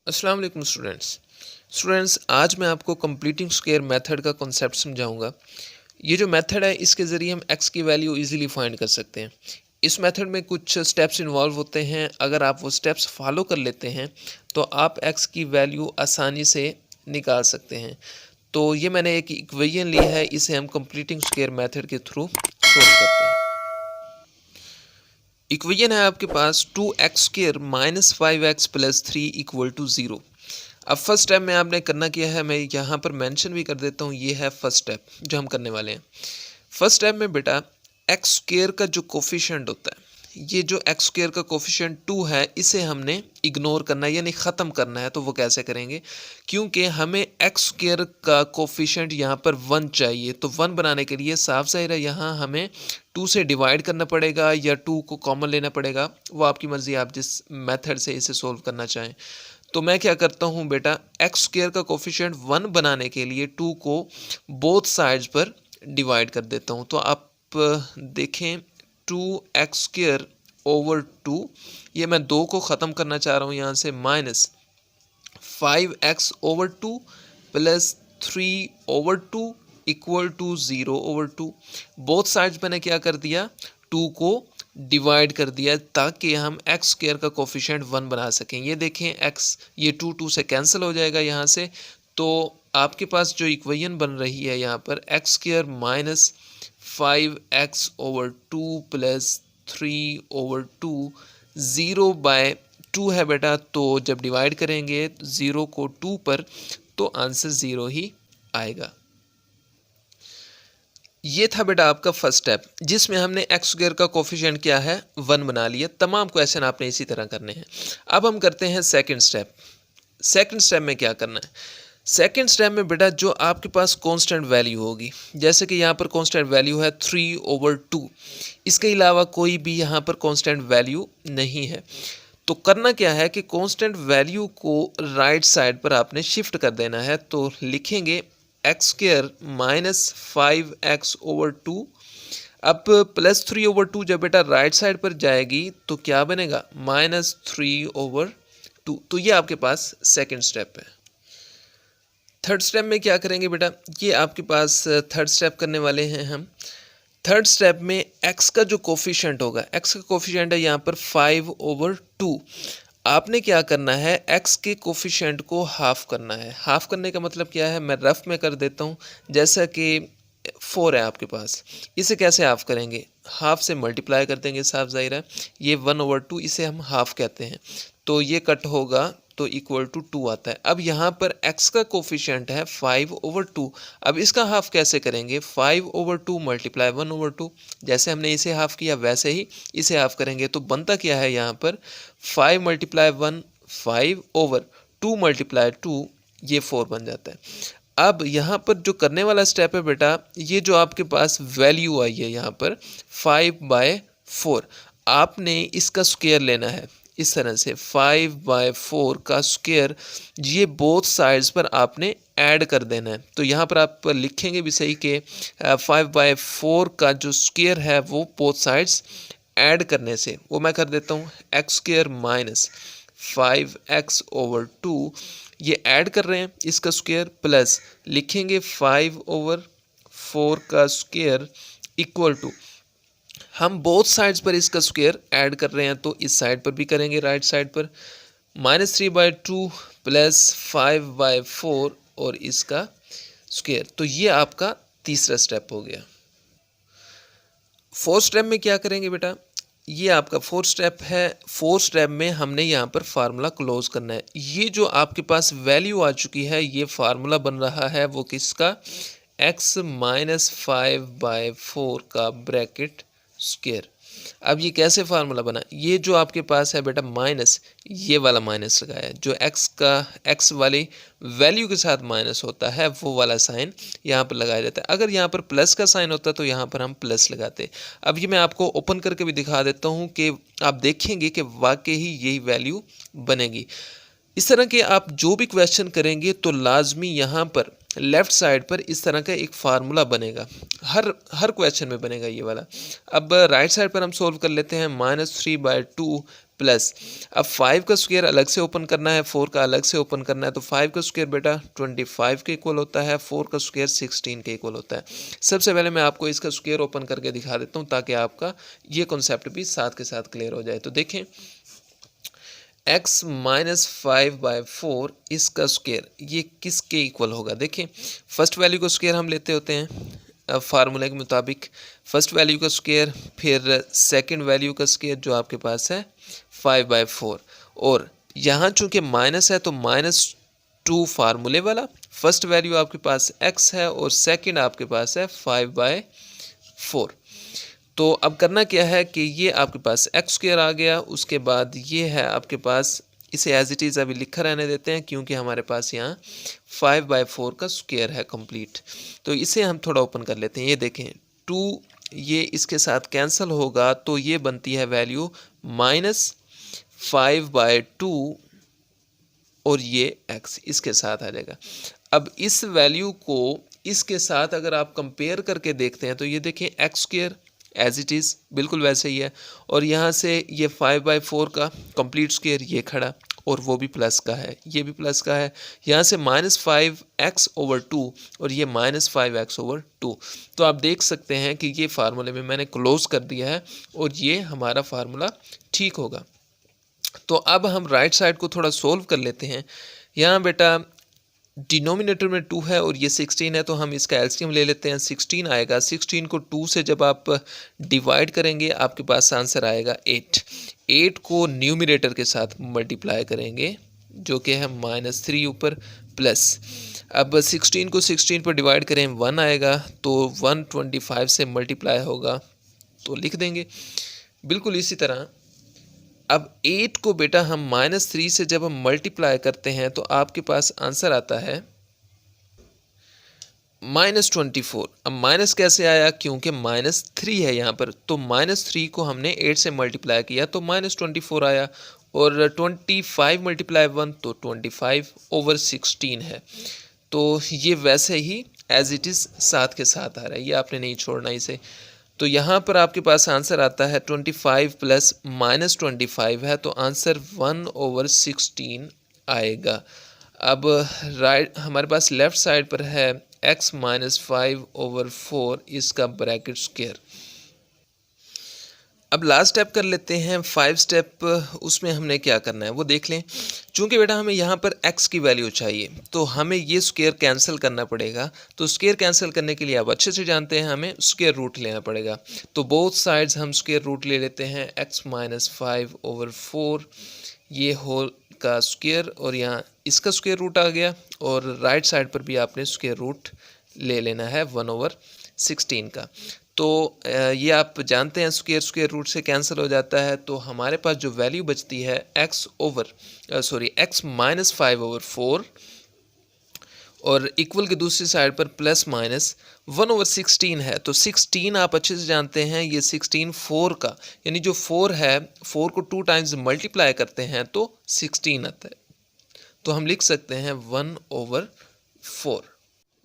अस्सलाम वालेकुम स्टूडेंट्स आज मैं आपको कंप्लीटिंग स्क्वायर मेथड का कॉन्सेप्ट समझाऊंगा। ये जो मेथड है इसके ज़रिए हम एक्स की वैल्यू इजीली फाइंड कर सकते हैं। इस मेथड में कुछ स्टेप्स इन्वॉल्व होते हैं। अगर आप वो स्टेप्स फॉलो कर लेते हैं तो आप एक्स की वैल्यू आसानी से निकाल सकते हैं। तो ये मैंने एक इक्वेशन ली है, इसे हम कंप्लीटिंग स्क्वायर मेथड के थ्रू सोल्व करते हैं। इक्वेशन है आपके पास 2x² minus 5x plus 3 equal to 0। अब फर्स्ट स्टेप में आपने करना क्या है, मैं यहाँ पर मेंशन भी कर देता हूँ। ये है फर्स्ट स्टेप जो हम करने वाले हैं। फर्स्ट स्टेप में बेटा एक्स स्क्वायर का जो कोफिशिएंट होता है, ये जो एक्स स्क्वायर का कोफिशिएंट 2 है, इसे हमने इग्नोर करना है यानी ख़त्म करना है। तो वो कैसे करेंगे, क्योंकि हमें एक्स स्क्वायर का कोफिशिएंट यहाँ पर 1 चाहिए। तो 1 बनाने के लिए साफ ज़ाहिर है यहाँ हमें 2 से डिवाइड करना पड़ेगा या 2 को कॉमन लेना पड़ेगा। वो आपकी मर्ज़ी, आप जिस मेथड से इसे सोल्व करना चाहें। तो मैं क्या करता हूँ बेटा, एक्स स्क्वायर का कोफिशिएंट 1 बनाने के लिए 2 को बोथ साइड्स पर डिवाइड कर देता हूँ। तो आप देखें 2x² ओवर 2, ये मैं 2 को ख़त्म करना चाह रहा हूँ यहाँ से, minus 5x over 2 plus 3 over 2 equal to 0 over 2। Both sides मैंने क्या कर दिया, 2 को डिवाइड कर दिया ताकि हम एक्स स्क्वायर का कोफिशिएंट 1 बना सकें। ये देखें एक्स, ये 2 से कैंसिल हो जाएगा यहाँ से। तो आपके पास जो इक्वेशन बन रही है यहाँ पर x square minus 5x over 2 plus 3 over 2, 0/2 है बेटा। तो जब डिवाइड करेंगे 0 को 2 पर तो आंसर 0 ही आएगा। ये था बेटा आपका फर्स्ट स्टेप, जिसमें हमने एक्स स्क्वायर का कोफिशिएंट क्या है 1 बना लिया। तमाम क्वेश्चन आपने इसी तरह करने हैं। अब हम करते हैं सेकंड स्टेप। सेकंड स्टेप में क्या करना है, सेकंड स्टेप में बेटा जो आपके पास कांस्टेंट वैल्यू होगी, जैसे कि यहाँ पर कांस्टेंट वैल्यू है 3 ओवर 2, इसके अलावा कोई भी यहाँ पर कांस्टेंट वैल्यू नहीं है। तो करना क्या है कि कांस्टेंट वैल्यू को राइट साइड पर आपने शिफ्ट कर देना है। तो लिखेंगे x square minus 5x over 2। अब प्लस 3 ओवर 2 जब बेटा राइट साइड पर जाएगी तो क्या बनेगा, माइनस 3 ओवर 2। तो ये आपके पास सेकंड स्टेप है। थर्ड स्टेप में क्या करेंगे बेटा, ये आपके पास थर्ड स्टेप करने वाले हैं हम। थर्ड स्टेप में x का जो कोफिशिएंट होगा, x का कोफिशिएंट है यहाँ पर 5 ओवर 2। आपने क्या करना है, x के कोफिशिएंट को हाफ करना है। हाफ करने का मतलब क्या है, मैं रफ में कर देता हूँ। जैसा कि 4 है आपके पास, इसे कैसे हाफ करेंगे, हाफ से मल्टीप्लाई कर देंगे, साफ जाहिर है। ये 1 ओवर 2, इसे हम हाफ कहते हैं। तो ये कट होगा तो इक्वल टू 2 आता है। अब यहाँ पर x का कोफिशिएंट है 5 ओवर 2। अब इसका हाफ कैसे करेंगे, 5 ओवर 2 मल्टीप्लाई 1 ओवर 2। जैसे हमने इसे हाफ किया वैसे ही इसे हाफ करेंगे। तो बनता क्या है यहाँ पर, 5 मल्टीप्लाई 1 5 ओवर 2 मल्टीप्लाई 2, ये 4 बन जाता है। अब यहाँ पर जो करने वाला स्टेप है बेटा, ये जो आपके पास वैल्यू आई है यहाँ पर 5/4, आपने इसका स्क्वायर लेना है। इस तरह से 5/4 का स्क्वायर, ये बोथ साइड्स पर आपने ऐड कर देना है। तो यहाँ पर आप लिखेंगे भी सही कि 5/4 का जो स्क्वायर है वो बोथ साइड्स ऐड करने से, वो मैं कर देता हूँ x square minus 5x over 2, ये ऐड कर रहे हैं इसका स्क्वायर, प्लस लिखेंगे 5 ओवर 4 का स्क्वायर इक्वल टू, हम बोथ साइड्स पर इसका स्क्वायर ऐड कर रहे हैं तो इस साइड पर भी करेंगे, राइट साइड पर, -3/2 प्लस 5/4 और इसका स्क्वायर। तो ये आपका तीसरा स्टेप हो गया। फोर्थ स्टेप में क्या करेंगे बेटा, ये आपका फोर्थ स्टेप है। फोर्थ स्टेप में हमने यहाँ पर फार्मूला क्लोज करना है। ये जो आपके पास वैल्यू आ चुकी है, ये फार्मूला बन रहा है वो किसका, x माइनस 5/4 का ब्रैकेट स्क्वायर। अब ये कैसे फार्मूला बना, ये जो आपके पास है बेटा माइनस, ये वाला माइनस लगाया है, जो x का x वाली वैल्यू के साथ माइनस होता है वो वाला साइन यहाँ पर लगाया जाता है। अगर यहाँ पर प्लस का साइन होता तो यहाँ पर हम प्लस लगाते। अब ये मैं आपको ओपन करके भी दिखा देता हूँ कि आप देखेंगे कि वाकई ही यही वैल्यू बनेगी। इस तरह के आप जो भी क्वेश्चन करेंगे तो लाजमी यहाँ पर लेफ़्ट साइड पर इस तरह का एक फार्मूला बनेगा, हर क्वेश्चन में बनेगा ये वाला। अब राइट साइड पर हम सोल्व कर लेते हैं, -3/2 प्लस अब 5 का स्क्वायर अलग से ओपन करना है, 4 का अलग से ओपन करना है, तो 5 का स्क्वायर बेटा 25 के इक्वल होता है, 4 का स्क्वायर 16 के इक्वल होता है। सबसे पहले मैं आपको इसका स्क्वायर ओपन करके दिखा देता हूँ ताकि आपका ये कॉन्सेप्ट भी साथ के साथ क्लियर हो जाए। तो देखें x माइनस 5/4 इसका स्क्वायर ये किसके इक्वल होगा। देखिए फर्स्ट वैल्यू का स्क्वायर हम लेते होते हैं फार्मूले के मुताबिक, फर्स्ट वैल्यू का स्क्वायर, फिर सेकंड वैल्यू का स्क्वायर जो आपके पास है 5/4, और यहाँ चूंकि माइनस है तो -2 फार्मूले वाला, फर्स्ट वैल्यू आपके पास x है और सेकंड आपके पास है 5/4। तो अब करना क्या है कि ये आपके पास एक्स स्क्वायर आ गया, उसके बाद ये है आपके पास, इसे एज इट इज़ अभी लिखा रहने देते हैं क्योंकि हमारे पास यहाँ 5/4 का स्क्वायर है कंप्लीट। तो इसे हम थोड़ा ओपन कर लेते हैं। ये देखें 2 ये इसके साथ कैंसिल होगा तो ये बनती है वैल्यू -5/2 और ये x इसके साथ आ जाएगा। अब इस वैल्यू को इसके साथ अगर आप कंपेयर करके देखते हैं तो ये देखें x square as it is बिल्कुल वैसे ही है, और यहाँ से ये 5/4 का कंप्लीट स्क्वायर ये खड़ा और वो भी प्लस का है, ये भी प्लस का है, यहाँ से -5x/2 और ये -5x/2। तो आप देख सकते हैं कि ये फार्मूले में मैंने क्लोज कर दिया है और ये हमारा फार्मूला ठीक होगा। तो अब हम राइट साइड को थोड़ा सोल्व कर लेते हैं। यहाँ बेटा डिनोमिनेटर में 2 है और ये 16 है, तो हम इसका एलसीएम ले लेते हैं। 16 आएगा, 16 को 2 से जब आप डिवाइड करेंगे आपके पास आंसर आएगा 8। 8 को न्यूमरेटर के साथ मल्टीप्लाई करेंगे जो कि है -3 ऊपर प्लस, अब 16 को 16 पर डिवाइड करें 1 आएगा, तो 125 से मल्टीप्लाई होगा तो लिख देंगे। बिल्कुल इसी तरह अब 8 को बेटा हम -3 से जब हम मल्टीप्लाई करते हैं तो आपके पास आंसर आता है -24। अब माइनस कैसे आया, क्योंकि -3 है यहाँ पर, तो -3 को हमने 8 से मल्टीप्लाई किया तो -24 आया, और 25 मल्टीप्लाई 1 तो 25/16 है। तो ये वैसे ही एज इट इज़ साथ के साथ आ रहा है, ये आपने नहीं छोड़ना इसे। तो यहाँ पर आपके पास आंसर आता है 25 प्लस -25 है, तो आंसर 1/16 आएगा। अब राइट हमारे पास लेफ़्ट साइड पर है x माइनस 5/4 इसका ब्रैकेट स्क्वायर। अब लास्ट स्टेप कर लेते हैं 5 स्टेप, उसमें हमने क्या करना है वो देख लें। चूंकि बेटा हमें यहाँ पर x की वैल्यू चाहिए तो हमें ये स्क्वायर कैंसिल करना पड़ेगा। तो स्क्वायर कैंसिल करने के लिए आप अच्छे से जानते हैं हमें स्क्वायर रूट लेना पड़ेगा। तो बोथ साइड्स हम स्क्वायर रूट ले लेते हैं, x माइनस 5/4 ये होल का स्क्वायर, और यहाँ इसका स्क्वायर रूट आ गया, और राइट साइड पर भी आपने स्क्वायर रूट ले लेना है 1/16 का। तो ये आप जानते हैं स्क्वायर रूट से कैंसिल हो जाता है, तो हमारे पास जो वैल्यू बचती है x माइनस 5/4 और इक्वल की दूसरी साइड पर प्लस माइनस 1/16 है। तो 16 आप अच्छे से जानते हैं, ये 16 4 का, यानी जो 4 है 4 को 2 टाइम्स मल्टीप्लाई करते हैं तो 16 आता है। तो हम लिख सकते हैं 1/4।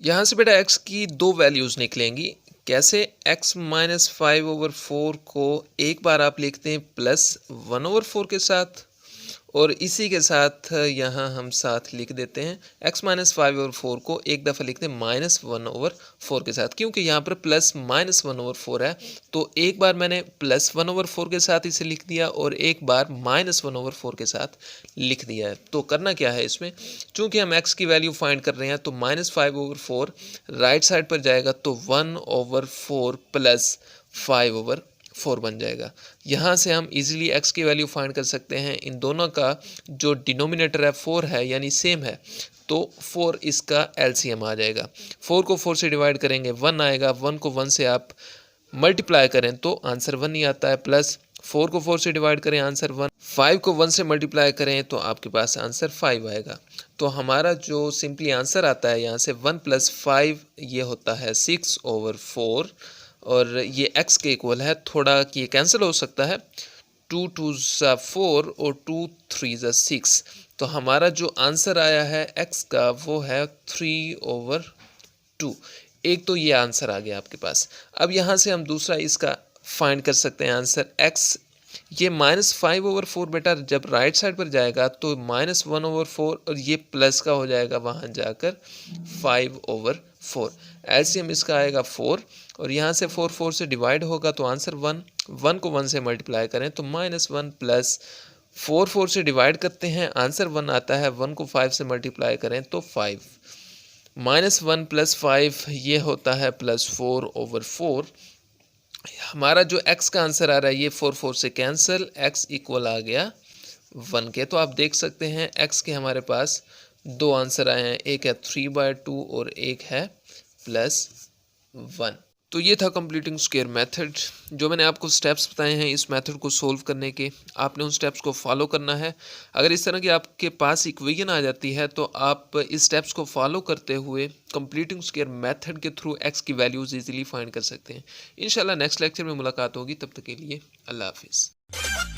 यहाँ से बेटा x की दो वैल्यूज़ निकलेंगी। कैसे, x माइनस 5/4 को एक बार आप लिखते हैं प्लस 1/4 के साथ, और इसी के साथ यहाँ हम साथ लिख देते हैं x माइनस 5/4 को एक दफ़ा लिखते हैं -1/4 के साथ, क्योंकि यहाँ पर प्लस -1/4 है। तो एक बार मैंने प्लस 1/4 के साथ इसे लिख दिया और एक बार -1/4 के साथ लिख दिया है। तो करना क्या है इसमें, चूँकि हम x की वैल्यू फाइंड कर रहे हैं तो -5/4 राइट साइड पर जाएगा तो 1/4 प्लस 5/4 बन जाएगा। यहाँ से हम इजीली x की वैल्यू फाइंड कर सकते हैं। इन दोनों का जो डिनोमिनेटर है 4 है, यानी सेम है, तो 4 इसका एलसीएम आ जाएगा। 4 को 4 से डिवाइड करेंगे 1 आएगा, 1 को 1 से आप मल्टीप्लाई करें तो आंसर 1 ही आता है, प्लस 4 को 4 से डिवाइड करें आंसर 1, 5 को 1 से मल्टीप्लाई करें तो आपके पास आंसर 5 आएगा। तो हमारा जो सिंपली आंसर आता है यहाँ से 1 + 5 ये होता है 6/4, और ये x के इक्वल है। थोड़ा कि ये कैंसिल हो सकता है, 2 2 4 और 2 3 6। तो हमारा जो आंसर आया है x का वो है 3/2। एक तो ये आंसर आ गया आपके पास। अब यहाँ से हम दूसरा इसका फाइंड कर सकते हैं आंसर, x ये -5/4 बेटा जब राइट साइड पर जाएगा तो -1/4 और ये प्लस का हो जाएगा वहाँ जाकर 5/4। एलसीएम इसका आएगा 4 और यहाँ से 4 से डिवाइड होगा तो आंसर 1, 1 को 1 से मल्टीप्लाई करें तो -1 प्लस 4 से डिवाइड करते हैं आंसर 1 आता है, 1 को 5 से मल्टीप्लाई करें तो 5, -1 प्लस 5 ये होता है +4/4। हमारा जो x का आंसर आ रहा है ये 4 से कैंसिल, x इक्वल आ गया 1 के। तो आप देख सकते हैं x के हमारे पास दो आंसर आए हैं, एक है 3/2 और एक है +1। तो ये था कंप्लीटिंग स्क्वायर मेथड। जो मैंने आपको स्टेप्स बताए हैं इस मेथड को सोल्व करने के, आपने उन स्टेप्स को फॉलो करना है। अगर इस तरह की आपके पास इक्वेशन आ जाती है तो आप इस स्टेप्स को फॉलो करते हुए कंप्लीटिंग स्क्वायर मेथड के थ्रू x की वैल्यूज़ इजीली फाइंड कर सकते हैं। इंशाल्लाह नेक्स्ट लेक्चर में मुलाकात होगी, तब तक के लिए अल्लाह हाफिज़।